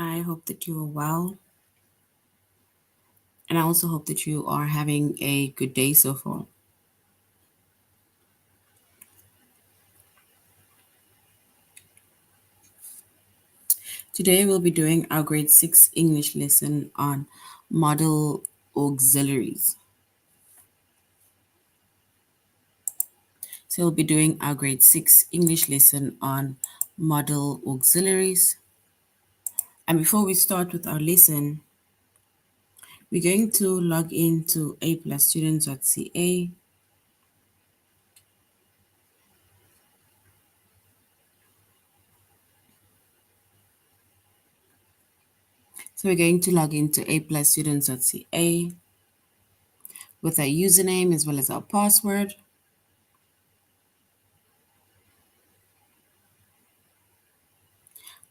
I hope that you are well, and I also hope that you are having a good day so far. Today, we'll be doing our grade 6 English lesson on modal auxiliaries. So, we'll be doing our grade 6 English lesson on modal auxiliaries. And before we start with our lesson, we're going to log into a+students.ca. So we're going to log into a+students.ca with our username as well as our password.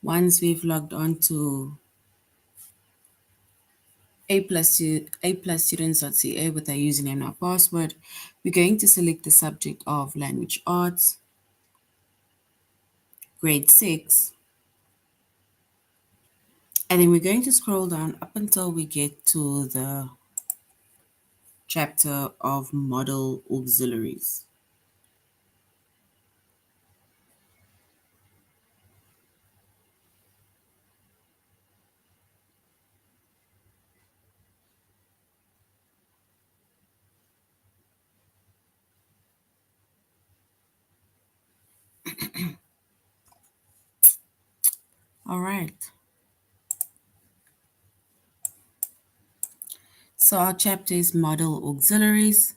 Once we've logged on to a+students.ca with our username and our password, we're going to select the subject of language arts, grade 6, and then we're going to scroll down up until we get to the chapter of modal auxiliaries. All right. So our chapter is modal auxiliaries.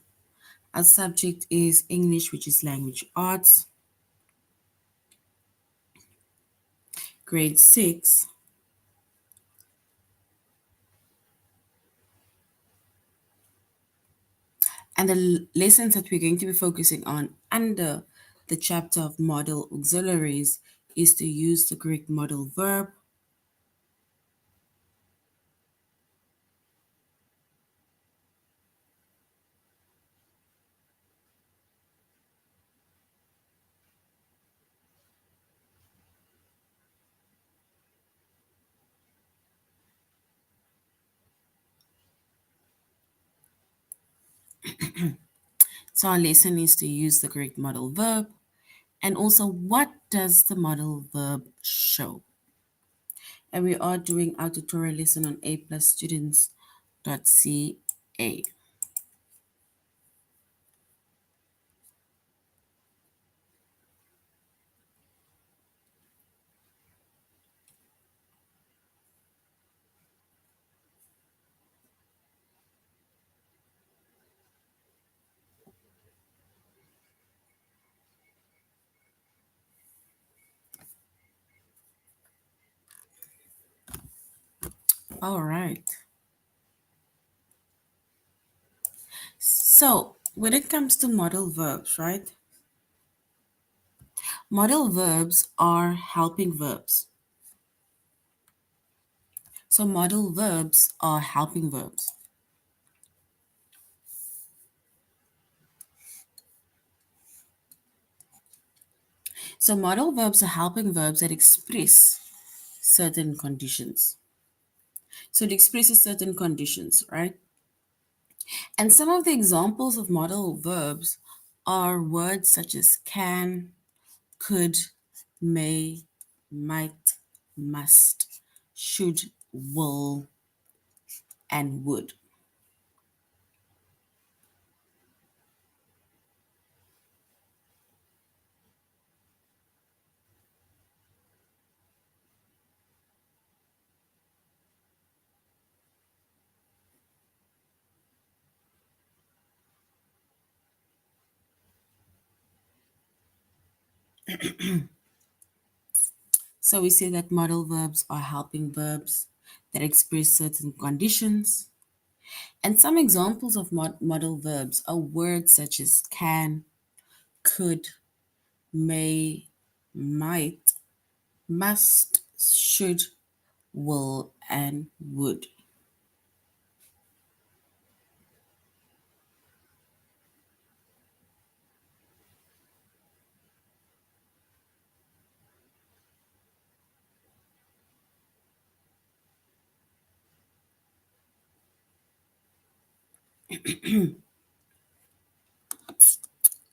Our subject is English, which is language arts, grade 6. And the lessons that we're going to be focusing on under the chapter of modal auxiliaries is to use the correct modal verb, so our lesson is to use the correct modal verb, and also what does the modal verb show. And we are doing our tutorial lesson on a+students.ca. All right. So when it comes to modal verbs, right? Modal verbs are helping verbs. So modal verbs are helping verbs. So modal verbs are helping verbs that express certain conditions. So it expresses certain conditions, right? And some of the examples of modal verbs are words such as can, could, may, might, must, should, will, and would. So we say that modal verbs are helping verbs that express certain conditions. And some examples of modal verbs are words such as can, could, may, might, must, should, will, and would.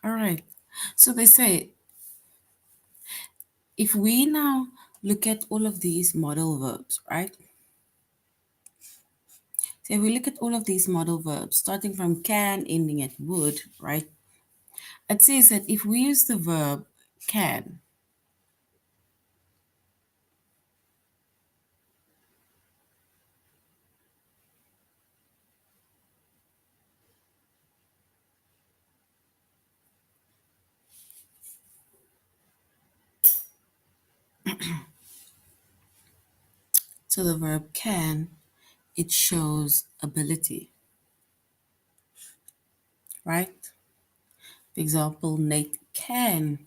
All right. So they say if we now look at all of these modal verbs, right? So if we look at all of these modal verbs, starting from can, ending at would, right? It says that if we use the verb can, so the verb can, it shows ability, right? For example, Nate can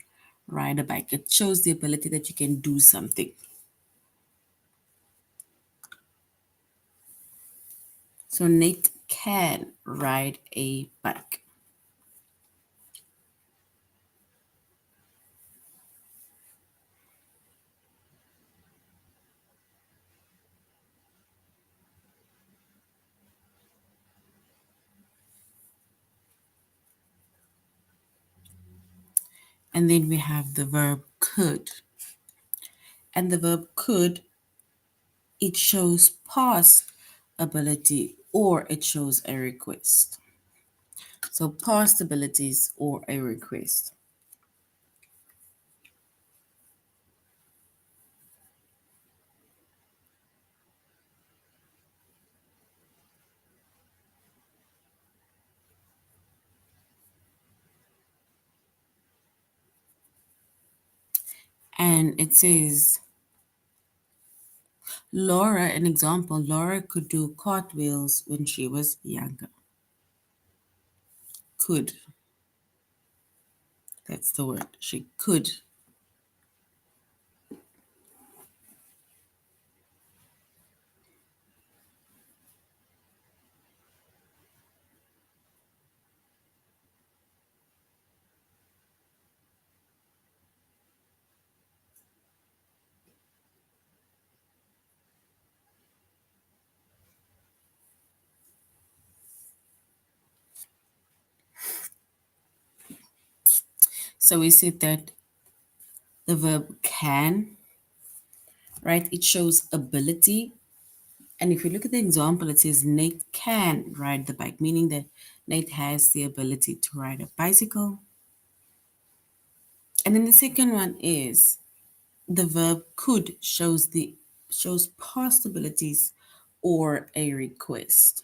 ride a bike. It shows the ability that you can do something. So Nate can ride a bike. And then we have the verb could. And the verb could, it shows past ability or it shows a request. So past abilities or a request. And it says, Laura, an example, Laura could do cartwheels when she was younger. Could, that's the word. She could. So we said that the verb can, right? It shows ability. And if you look at the example, it says Nate can ride the bike, meaning that Nate has the ability to ride a bicycle. And then the second one is the verb could shows past abilities or a request.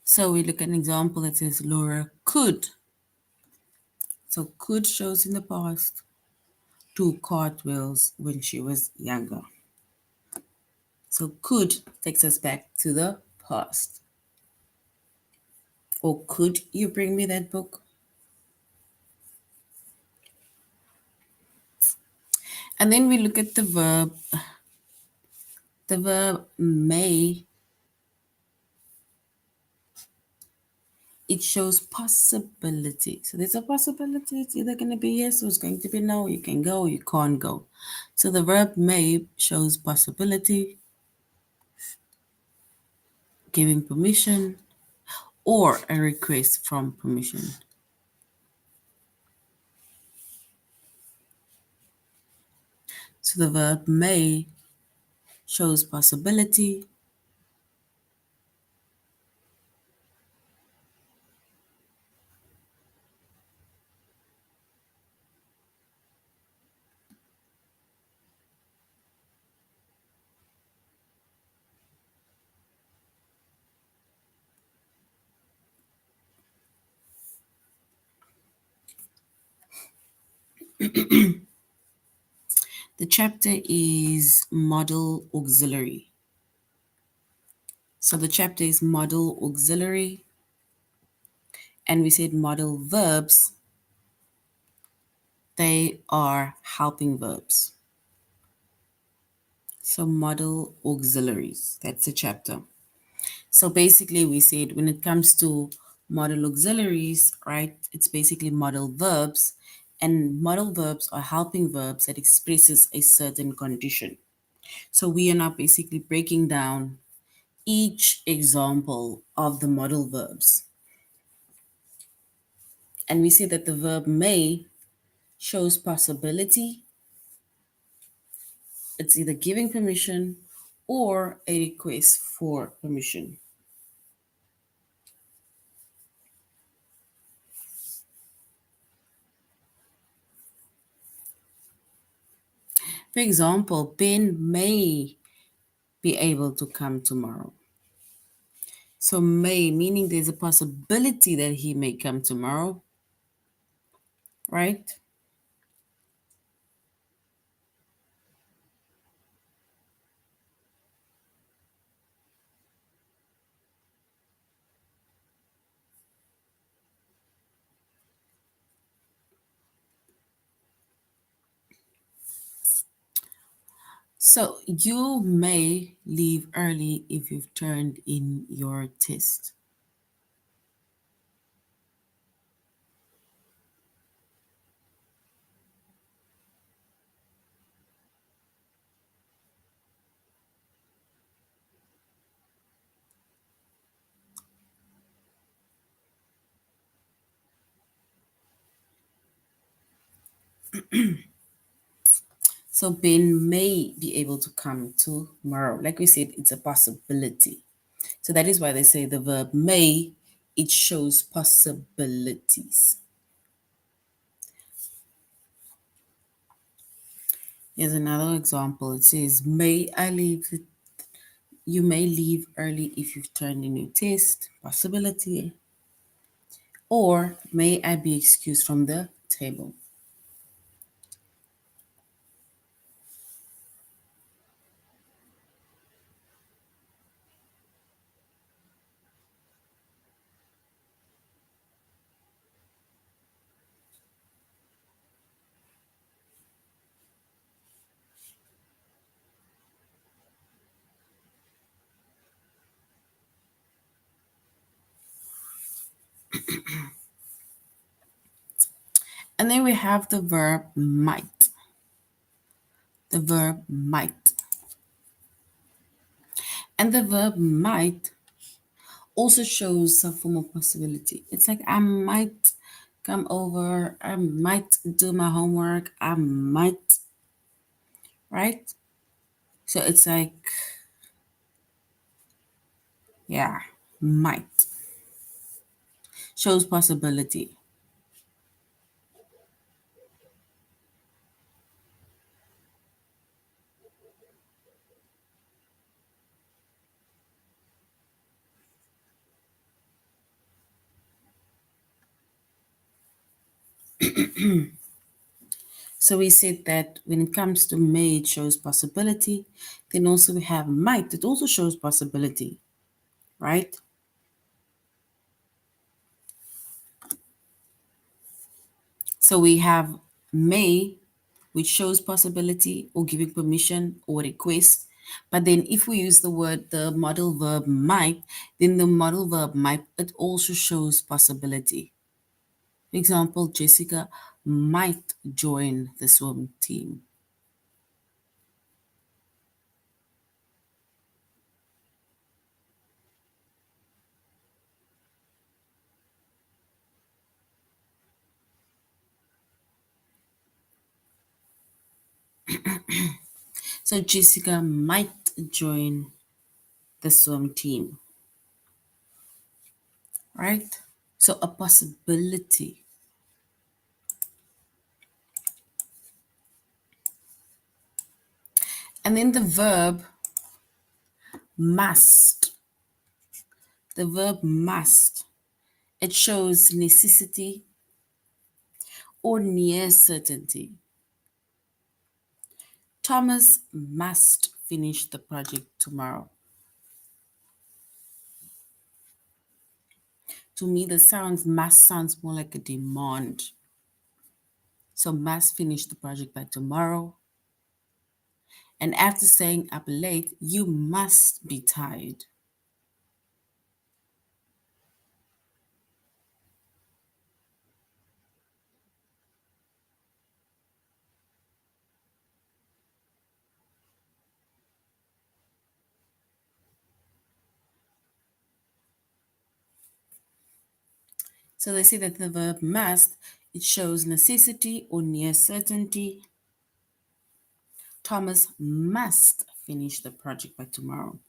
So we look at an example that says Laura could. So could shows in the past, do cartwheels when she was younger. So could takes us back to the past. Or could you bring me that book? And then we look at the verb. The verb may, it shows possibility. So there's a possibility it's either going to be yes or it's going to be no. You can go, you can't go. So the verb may shows possibility, giving permission, or a request from permission. So the verb may shows possibility, the chapter is modal auxiliary. So the chapter is modal auxiliary, and we said modal verbs, they are helping verbs. So modal auxiliaries, that's the chapter. So basically we said when it comes to modal auxiliaries, right, it's basically modal verbs, and modal verbs are helping verbs that expresses a certain condition. So we are now basically breaking down each example of the modal verbs. And we see that the verb may shows possibility. It's either giving permission or a request for permission. For example, Ben may be able to come tomorrow. So may, meaning there's a possibility that he may come tomorrow, right? So you may leave early if you've turned in your test. So Ben may be able to come tomorrow. Like we said, it's a possibility. So that is why they say the verb may, it shows possibilities. Here's another example. It says, you may leave early if you've turned in your test, possibility. Or may I be excused from the table? And then we have the verb might. The verb might. And the verb might also shows some form of possibility. It's like I might come over, I might do my homework, I might, right? So it's like, yeah, might shows possibility. So we said that when it comes to may, it shows possibility. Then also we have might, it also shows possibility, right? So we have may, which shows possibility or giving permission or request. But then if we use the modal verb might, then the modal verb might, it also shows possibility. For example, Jessica might join the swim team. So Jessica might join the swim team, right? So a possibility. And then the verb must. The verb must. It shows necessity or near certainty. Thomas must finish the project tomorrow. To me, the sounds must sounds more like a demand. So must finish the project by tomorrow. And after staying up late, you must be tired. So they say that the verb must, it shows necessity or near certainty. Thomas must finish the project by tomorrow.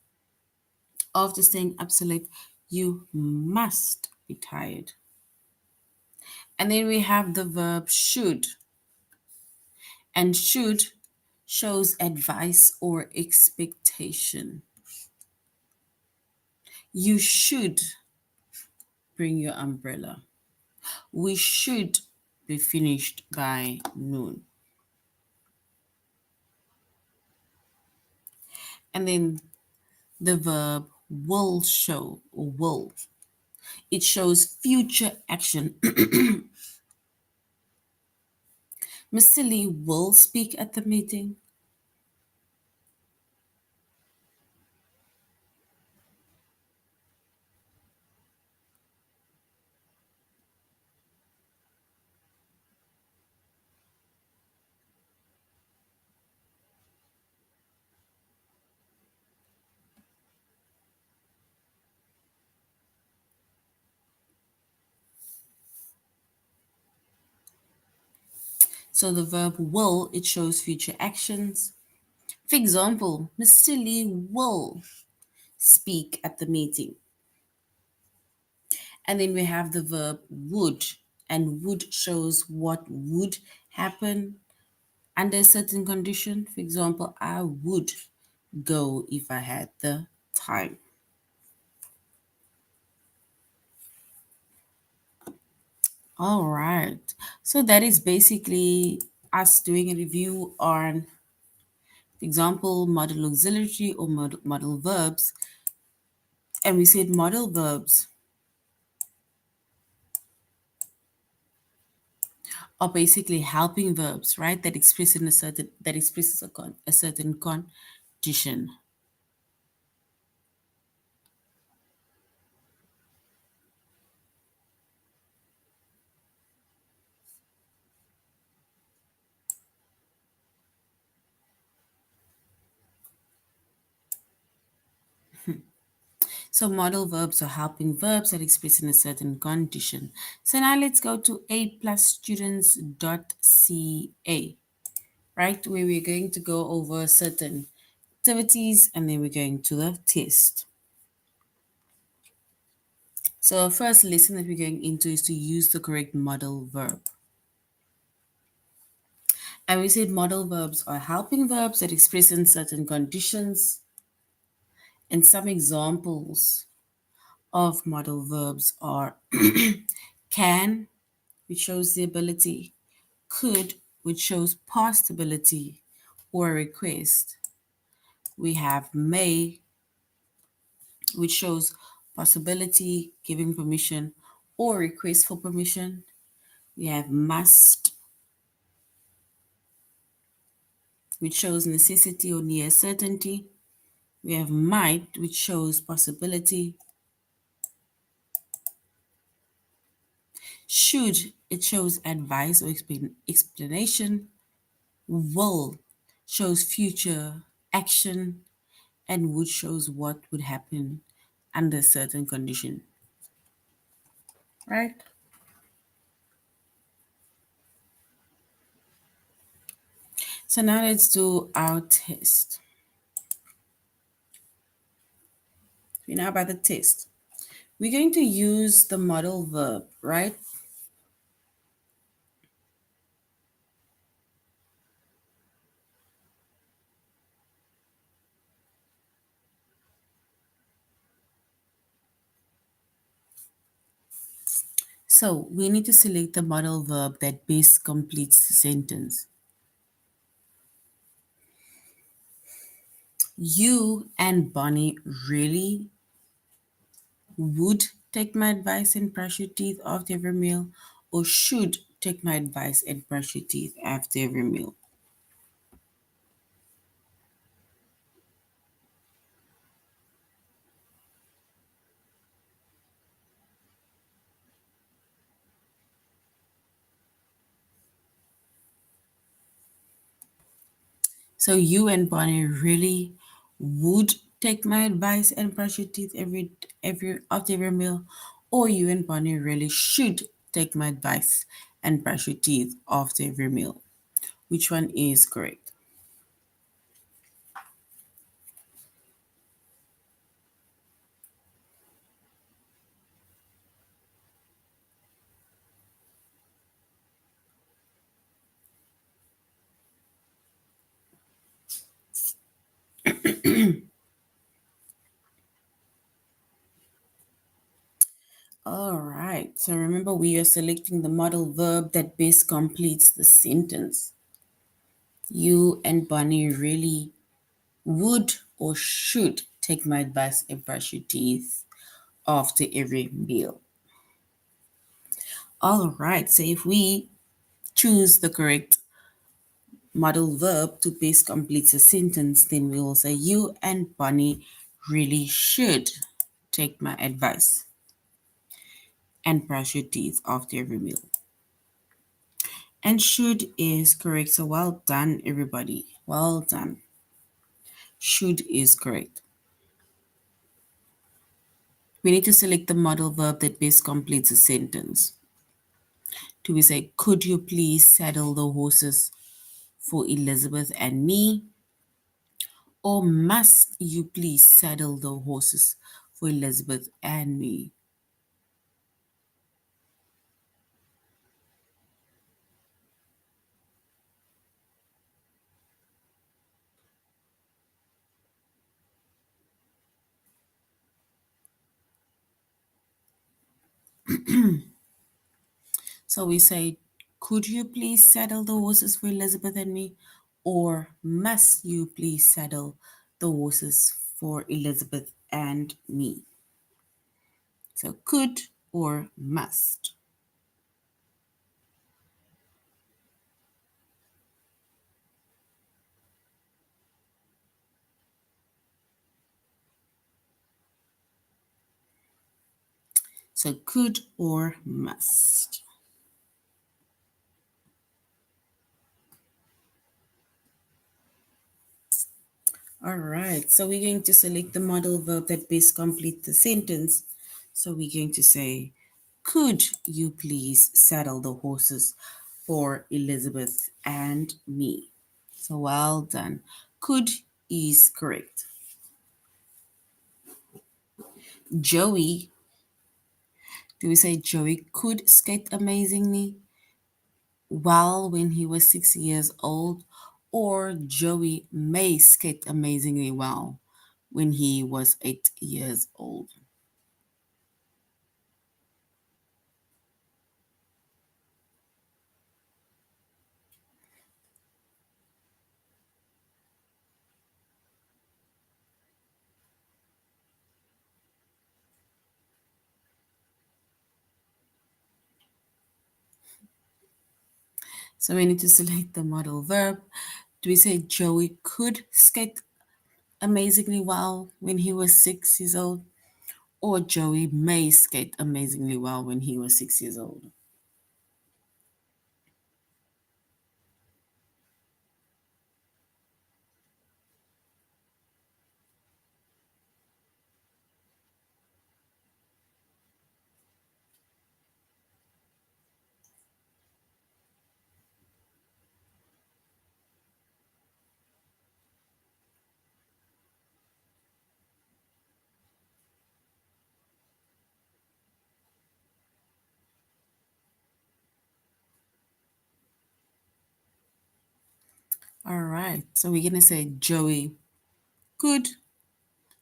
After staying up so late, you must be tired. And then we have the verb should. And should shows advice or expectation. You should bring your umbrella. We should be finished by noon. And then the verb will show or will. It shows future action. Mr. Lee will speak at the meeting. So the verb will, it shows future actions. For example, Mr. Lee will speak at the meeting. And then we have the verb would, and would shows what would happen under a certain condition. For example, I would go if I had the time. All right. So that is basically us doing a review on, for example, modal auxiliary or modal verbs. And we said modal verbs are basically helping verbs, right? That express in a certain that expresses a certain condition. So modal verbs are helping verbs that express in a certain condition. So now let's go to aplusstudents.ca, right? Where we're going to go over certain activities and then we're going to the test. So our first lesson that we're going into is to use the correct modal verb. And we said modal verbs are helping verbs that express in certain conditions. And some examples of modal verbs are can, which shows the ability, could, which shows past ability or request. We have may, which shows possibility, giving permission or request for permission. We have must, which shows necessity or near certainty. We have might, which shows possibility. Should, it shows advice or explanation. Will shows future action, and would shows what would happen under a certain condition. Right? So now let's do our test. We now about the test. We're going to use the modal verb, right? So we need to select the modal verb that best completes the sentence. You and Bonnie really would take my advice and brush your teeth after every meal, or should take my advice and brush your teeth after every meal? So you and Bonnie really would take my advice and brush your teeth every after every meal, or you and Bonnie really should take my advice and brush your teeth after every meal. Which one is correct? All right. So remember, we are selecting the modal verb that best completes the sentence. You and Bonnie really would or should take my advice and brush your teeth after every meal. All right. So if we choose the correct modal verb to best complete a sentence, then we will say, you and Bonnie really should take my advice and brush your teeth after every meal. And should is correct. So well done, everybody. Well done. Should is correct. We need to select the modal verb that best completes a sentence. Do we say, could you please saddle the horses for Elizabeth and me? Or must you please saddle the horses for Elizabeth and me? So we say, could you please saddle the horses for Elizabeth and me? Or must you please saddle the horses for Elizabeth and me? So could or must. So could or must. All right. So we're going to select the modal verb that best complete the sentence. So we're going to say, could you please saddle the horses for Elizabeth and me? So well done. Could is correct. Joey, do we say Joey could skate amazingly well when he was 6 years old, or Joey may skate amazingly well when he was 8 years old? So we need to select the modal verb. Do we say Joey could skate amazingly well when he was 6 years old, or Joey may skate amazingly well when he was 6 years old? All right. So we're going to say Joey could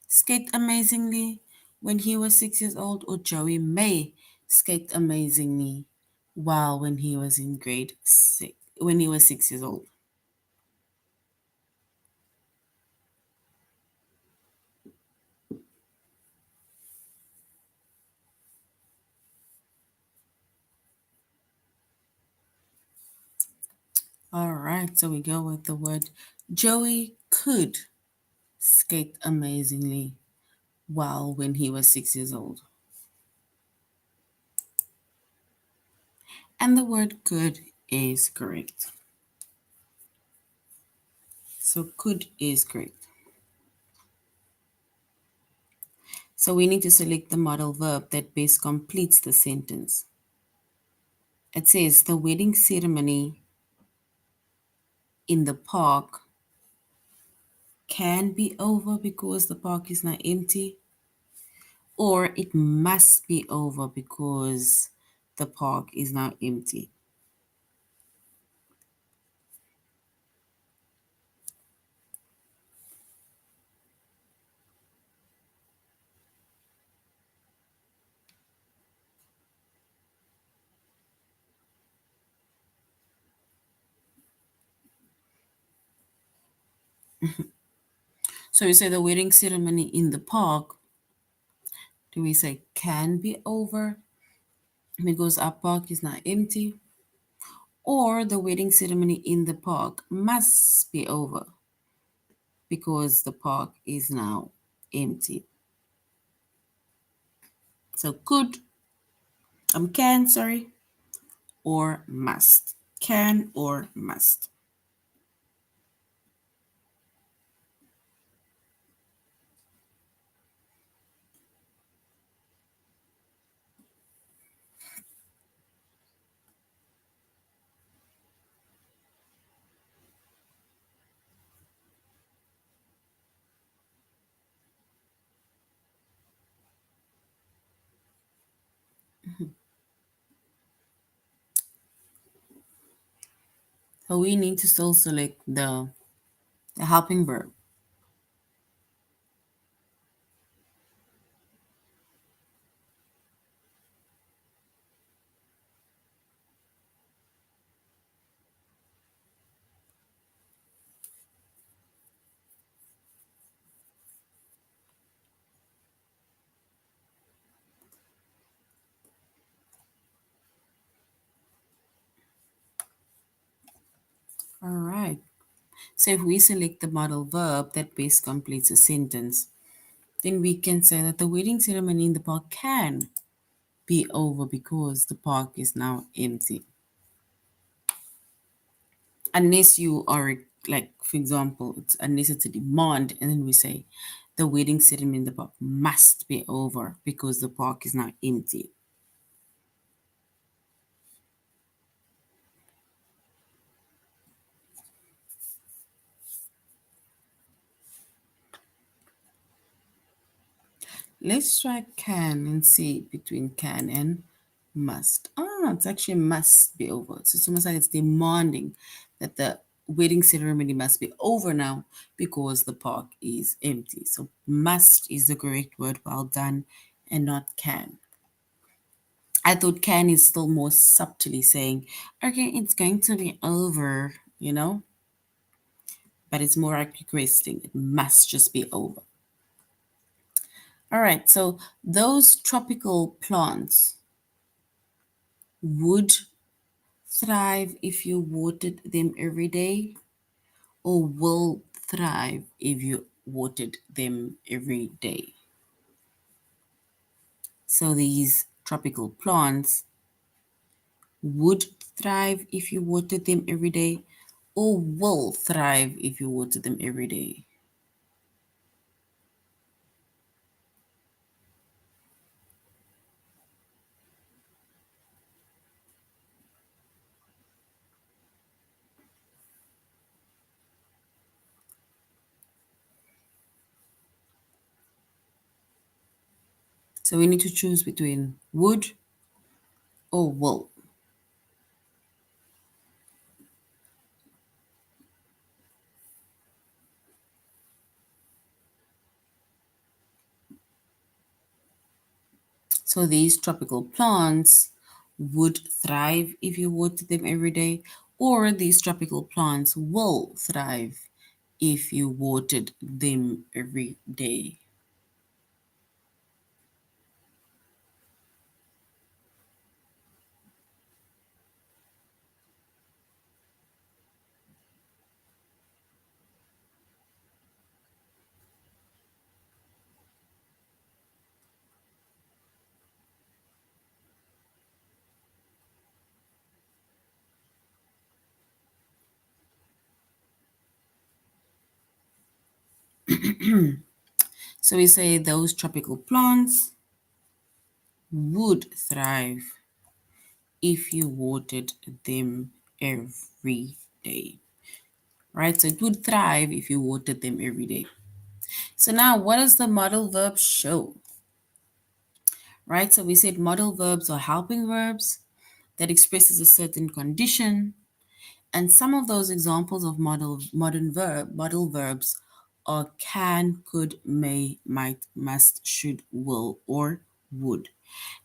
skate amazingly when he was 6 years old, or Joey may skate amazingly while when he was in grade six, when he was 6 years old. All right, so we go with the word Joey could skate amazingly well when he was 6 years old. And the word could is correct. So could is correct. So we need to select the modal verb that best completes the sentence. It says the wedding ceremony in the park can be over because the park is now empty, or it must be over because the park is now empty. So you say the wedding ceremony in the park, do we say can be over because our park is now empty, or the wedding ceremony in the park must be over because the park is now empty? So could, can, sorry, or must. Can or must. So we need to still select the helping verb. All right. So if we select the modal verb that best completes a sentence, then we can say that the wedding ceremony in the park can be over because the park is now empty. Unless you are, like, for example, it's unless it's a demand, and then we say the wedding ceremony in the park must be over because the park is now empty. Let's try can and see between can and must. It's actually must be over. So it's almost like it's demanding that the wedding ceremony must be over now because the park is empty. So must is the correct word. Well done, and not can. I thought can is still more subtly saying, okay, it's going to be over, but it's more like requesting. It must just be over. All right, so those tropical plants would thrive if you watered them every day, or will thrive if you watered them every day. So these tropical plants would thrive if you watered them every day, or will thrive if you water them every day. So we need to choose between would or will. So these tropical plants would thrive if you water them every day, or these tropical plants will thrive if you watered them every day. So we say those tropical plants would thrive if you watered them every day, right? So it would thrive if you watered them every day. So now, what does the modal verb show? Right? So we said modal verbs are helping verbs that expresses a certain condition, and some of those examples of modal verbs are can, could, may, might, must, should, will, or would.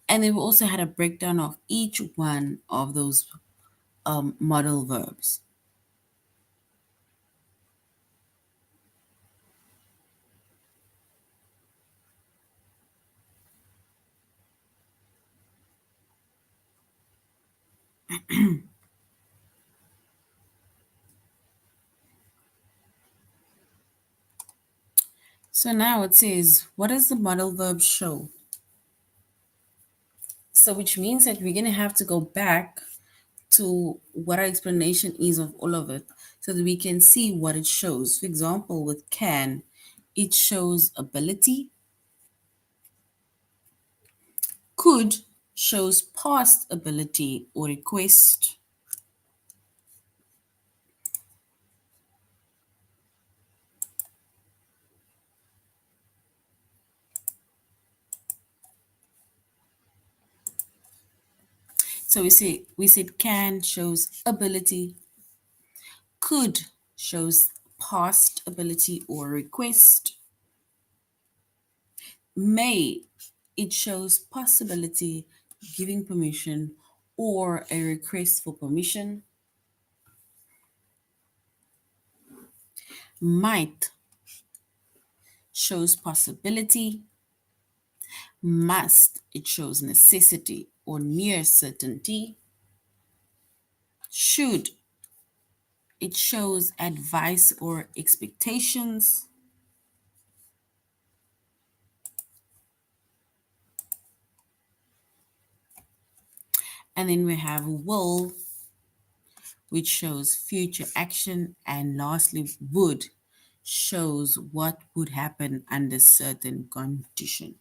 And then we also had a breakdown of each one of those modal verbs. So now it says, what does the modal verb show? So which means that we're going to have to go back to what our explanation is of all of it so that we can see what it shows. For example, with can, it shows ability. Could shows past ability or request. So we said can shows ability. Could shows past ability or request. May, it shows possibility, giving permission, or a request for permission. Might shows possibility. Must, it shows necessity or near certainty. Should, it shows advice or expectations. And then we have will, which shows future action. And lastly, would shows what would happen under certain condition.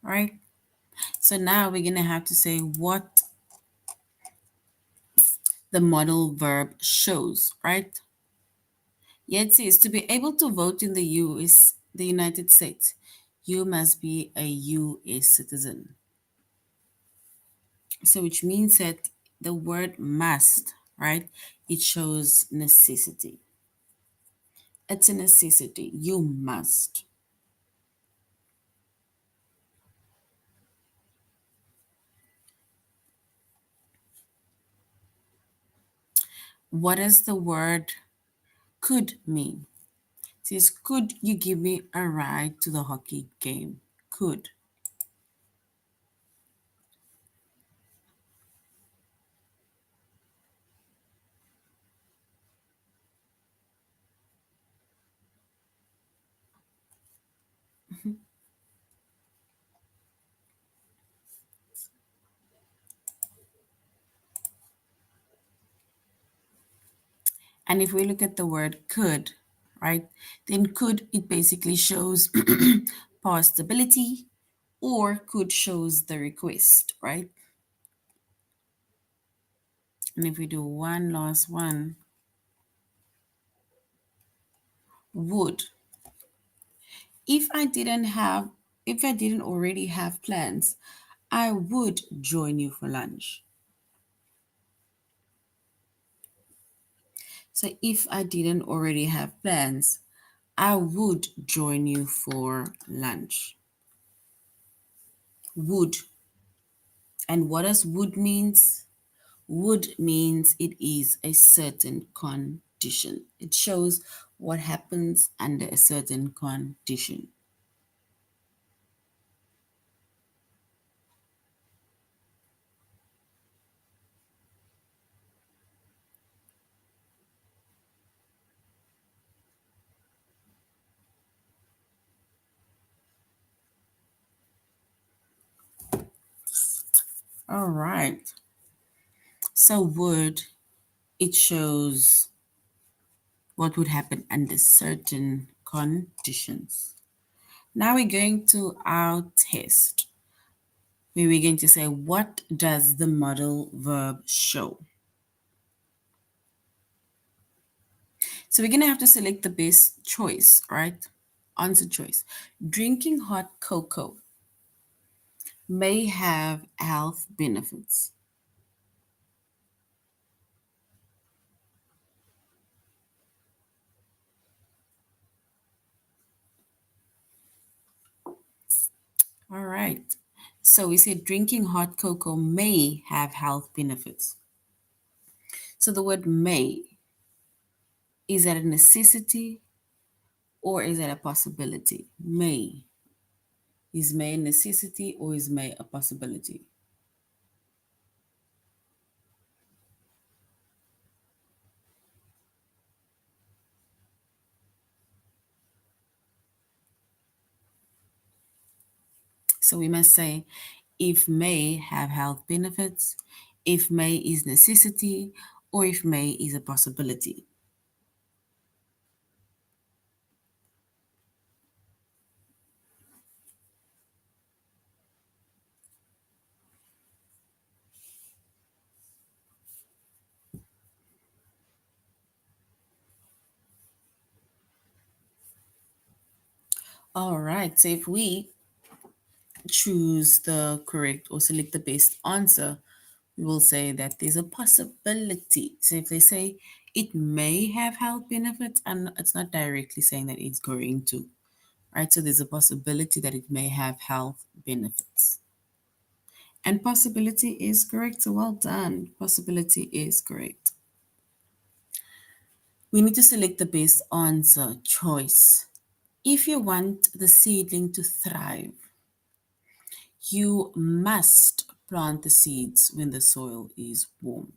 All right. So now we're going to have to say what the modal verb shows, right? Yet says to be able to vote in the the United States, you must be a US citizen. So which means that the word must, right? It shows necessity. It's a necessity. You must. What does the word could mean? It says, could you give me a ride to the hockey game? Could. And if we look at the word could, right, then could, it basically shows past ability, or could shows the request, right? And if we do one last one, would. If I didn't have, if I didn't already have plans, I would join you for lunch. So if I didn't already have plans, I would join you for lunch. Would. And what does would means? Would means it is a certain condition. It shows what happens under a certain condition. All right. So would, it shows what would happen under certain conditions. Now we're going to our test where we're going to say, what does the modal verb show? So we're going to have to select the best choice, right? Answer choice. Drinking hot cocoa may have health benefits. All right. So we said drinking hot cocoa may have health benefits. So the word may, is that a necessity or is that a possibility? May. Is may a necessity or is may a possibility? So we must say if may have health benefits, if may is necessity, or if may is a possibility. All right, so if we choose the correct or select the best answer, we will say that there's a possibility. So if they say it may have health benefits, and it's not directly saying that it's going to, right? So there's a possibility that it may have health benefits. And possibility is correct. So well done. Possibility is correct. We need to select the best answer choice. If you want the seedling to thrive, you must plant the seeds when the soil is warm.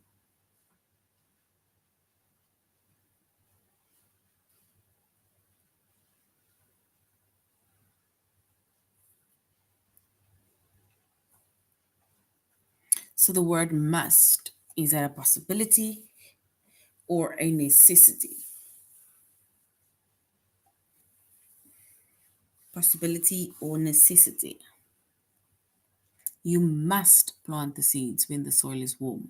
So the word must, is that a possibility or a necessity? Possibility or necessity? You must plant the seeds when the soil is warm.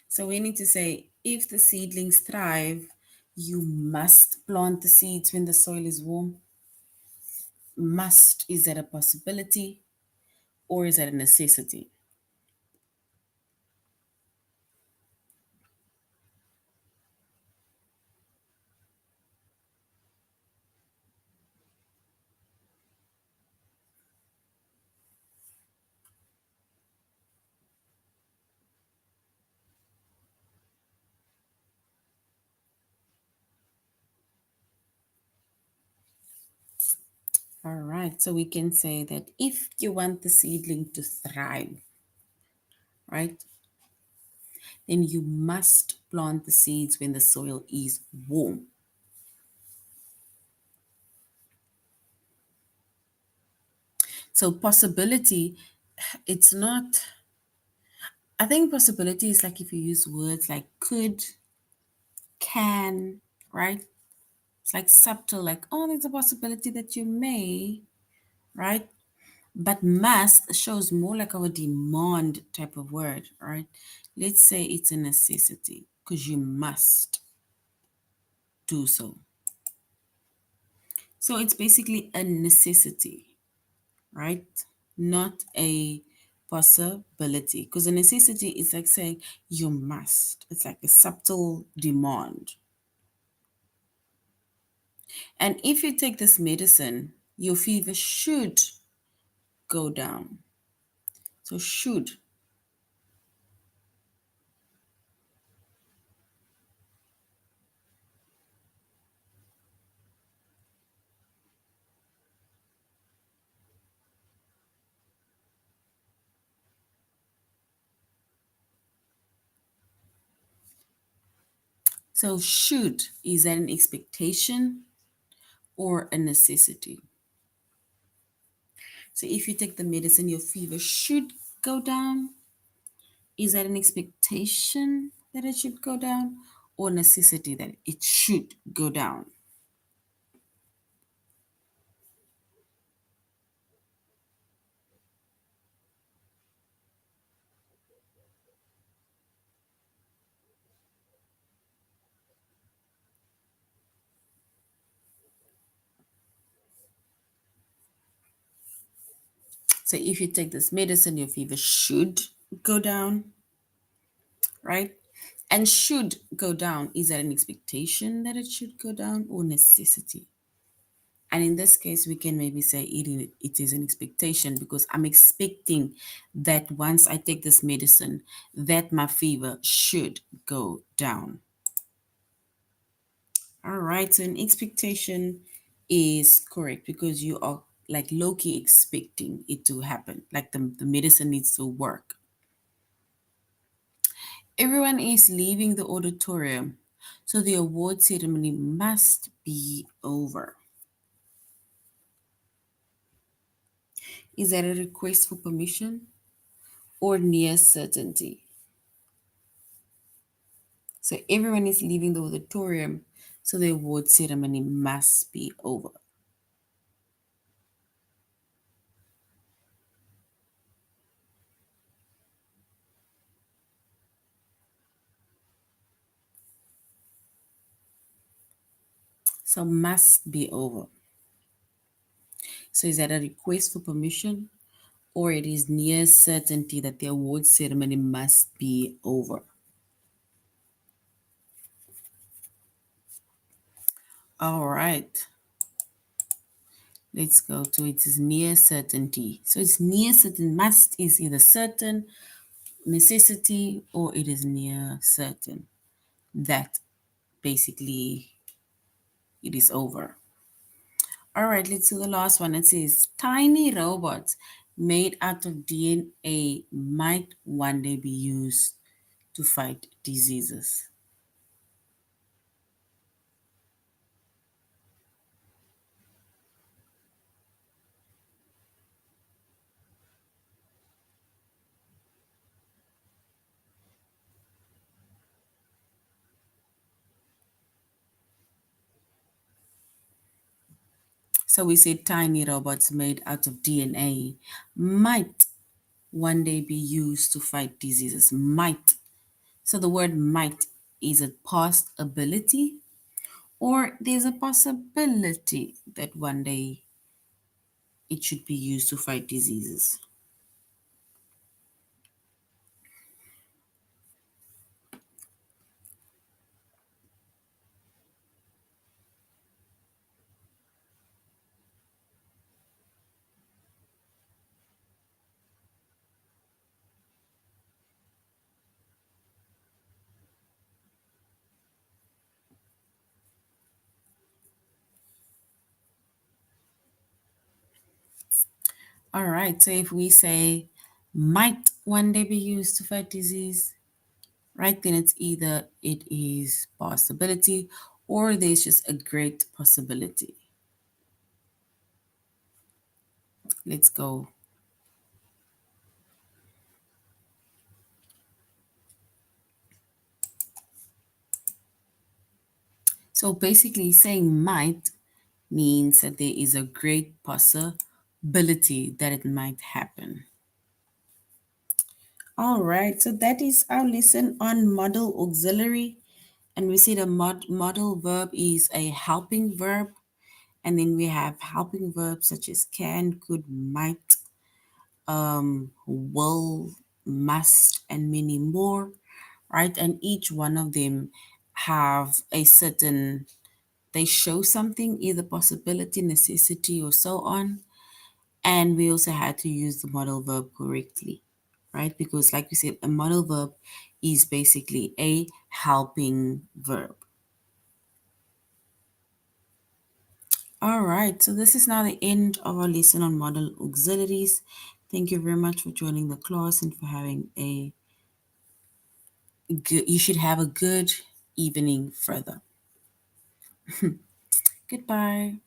So we need to say if the seedlings thrive, you must plant the seeds when the soil is warm. Must, is that a possibility or is that a necessity? All right, so we can say that if you want the seedling to thrive, right, then you must plant the seeds when the soil is warm. So possibility, it's not, I think possibility is like if you use words like could, can, right? It's like subtle, like, oh, there's a possibility that you may, right? But must shows more like our demand type of word, right? Let's say it's a necessity because you must do so. So it's basically a necessity, right? Not a possibility. Because a necessity is like saying you must. It's like a subtle demand. And if you take this medicine, your fever should go down. So should. So should, is that an expectation or a necessity? So if you take the medicine, your fever should go down. Is that an expectation that it should go down or necessity that it should go down? So if you take this medicine, your fever should go down, right? And should go down, is that an expectation that it should go down or necessity? And in this case, we can maybe say it is an expectation because I'm expecting that once I take this medicine, that my fever should go down. All right, so an expectation is correct because you are like low-key expecting it to happen, like the medicine needs to work. Everyone is leaving the auditorium, so the award ceremony must be over. Is that a request for permission or near certainty? So everyone is leaving the auditorium, so the award ceremony must be over. So must be over. So is that a request for permission or it is near certainty that the award ceremony must be over? All right. Let's go to it is near certainty. So it's near certain. Must is either certain, necessity, or it is near certain that basically it is over. All right, let's do the last one. It says tiny robots made out of DNA might one day be used to fight diseases. So we say tiny robots made out of DNA might one day be used to fight diseases. Might. So the word might is a past ability or there's a possibility that one day it should be used to fight diseases. All right, so if we say might one day be used to fight disease, right, then it's either it is possibility or there's just a great possibility. Let's go. So basically, saying might means that there is a great possibility that it might happen. All right, so that is our lesson on modal auxiliary. And we see the modal verb is a helping verb. And then we have helping verbs such as can, could, might, will, must, and many more, right? And each one of them have a certain, they show something, either possibility, necessity, or so on. And we also had to use the modal verb correctly, right? Because, like we said, a modal verb is basically a helping verb. All right, so this is now the end of our lesson on modal auxiliaries. Thank you very much for joining the class and for having a good, you should have a good evening further. Goodbye.